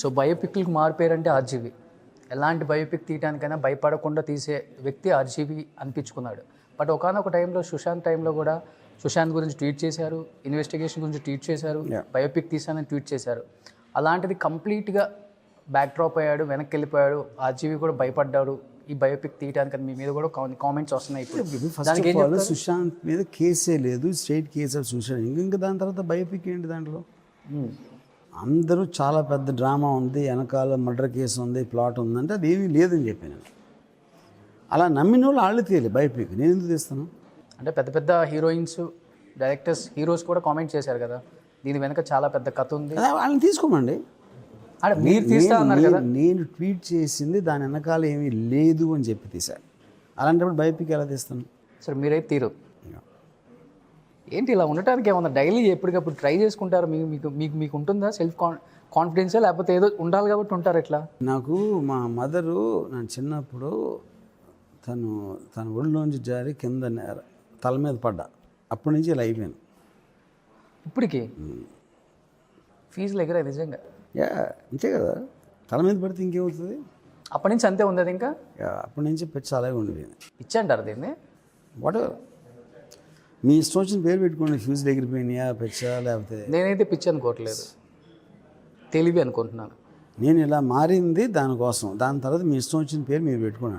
So బయోపిక్లకు మారిపోయారంటే RGV. ఎలాంటి బయోపిక్ తీయడానికైనా భయపడకుండా తీసే వ్యక్తి ఆర్జీవి అనిపించుకున్నాడు. బట్ ఒకానొక టైంలో సుశాంత్ టైంలో కూడా సుశాంత్ గురించి ట్వీట్ చేశారు, ఇన్వెస్టిగేషన్ గురించి ట్వీట్ చేశారు, బయోపిక్ తీసానని ట్వీట్ చేశారు. అలాంటిది కంప్లీట్గా బ్యాక్ డ్రాప్ అయ్యాడు, వెనక్కి వెళ్ళిపోయాడు. ఆర్జీవి కూడా భయపడ్డాడు ఈ బయోపిక్ తీయడానికి. మీ మీద కూడా కామెంట్స్ వస్తున్నాయి. ఇప్పుడు ఫస్ట్ ఆఫ్ ఆల్ సుశాంత్ మీద కేసే లేదు, స్ట్రైట్ కేసు ఆఫ్ సూసైడ్. ఇంకా దాని తర్వాత బయోపిక్ ఏంటి దాంట్లో? అందరూ చాలా పెద్ద డ్రామా ఉంది, వెనకాల మర్డర్ కేసు ఉంది, ప్లాట్ ఉందంటే అది ఏమీ లేదని చెప్పాను. అలా నమ్మిన వాళ్ళు వాళ్ళు తీయాలి బయోపిక్. నేను ఎందుకు తీస్తాను? అంటే పెద్ద పెద్ద హీరోయిన్స్, డైరెక్టర్స్, హీరోస్ కూడా కామెంట్ చేశారు కదా, దీని వెనక చాలా పెద్ద కథ ఉంది. వాళ్ళని తీసుకోమండి. అంటే మీరు తీస్తా అన్నారు కదా. నేను ట్వీట్ చేసింది దాని వెనకాల ఏమీ లేదు అని చెప్పి తీశాను. అలాంటప్పుడు బయోపిక్ ఎలా తీస్తాను? సరే మీరైతే తీరు ఏంటి ఇలా ఉండటానికి ఏమన్నా డైలీ ఎప్పటికప్పుడు ట్రై చేసుకుంటారు? మీకు మీకు మీకు ఉంటుందా సెల్ఫ్ కాన్ఫిడెన్సా, లేకపోతే ఏదో ఉండాలి కాబట్టి ఉంటారు ఎట్లా? నాకు మా మదరు నేను చిన్నప్పుడు తన ఒళ్ళోంచి జారి కింద తల మీద పడ్డా. అప్పటి నుంచి ఇలా అయిపోయాను. ఇప్పటికి ఫీజులు ఎగరా నిజంగా? అంతే కదా, తల మీద పడితే ఇంకేమవుతుంది? అప్పటి నుంచి అంతే ఉంది అది. ఇంకా అప్పటి నుంచి పెట్టి అలాగే ఉండిపోయింది. ఇచ్చంటారు దీన్ని. వాట్ మీ ఇష్టం వచ్చిన పేరు పెట్టుకోండి. ఫ్యూజులు ఎగిరిపోయినాయా, పెచ్చా, లేకపోతే? నేనైతే పిచ్చి అనుకోవట్లేదు, తెలివి అనుకుంటున్నాను. నేను ఇలా మారింది దానికోసం. దాని తర్వాత మీ ఇష్టం వచ్చిన పేరు మీరు పెట్టుకున్నాను.